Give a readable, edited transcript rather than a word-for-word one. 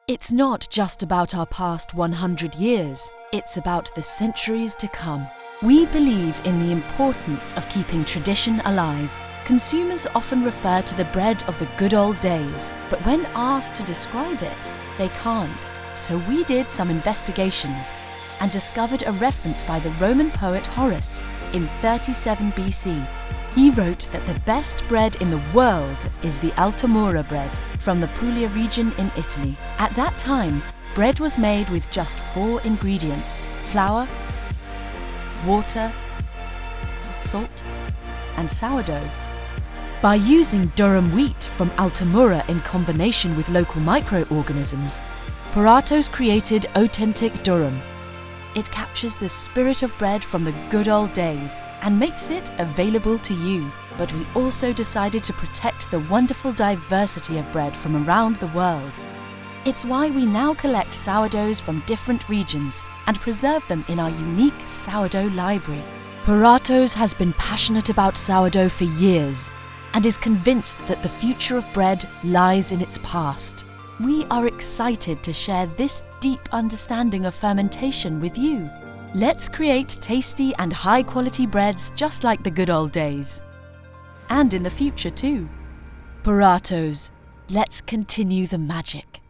It's not just about our past 100 years, it's about the centuries to come. We believe in the importance of keeping tradition alive. Consumers often refer to the bread of the good old days, but when asked to describe it, they can't. So we did some investigations and discovered a reference by the Roman poet Horace in 37 BC. He wrote that the best bread in the world is the Altamura bread from the Puglia region in Italy. At that time, bread was made with just 4 ingredients: flour, water, salt, and sourdough. By using durum wheat from Altamura in combination with local microorganisms, Puratos created authentic durum. It captures the spirit of bread from the good old days and makes it available to you. But we also decided to protect the wonderful diversity of bread from around the world. It's why we now collect sourdoughs from different regions and preserve them in our unique sourdough library. Puratos has been passionate about sourdough for years and is convinced that the future of bread lies in its past. We are excited to share this deep understanding of fermentation with you. Let's create tasty and high-quality breads just like the good old days. And in the future too. Puratos, let's continue the magic.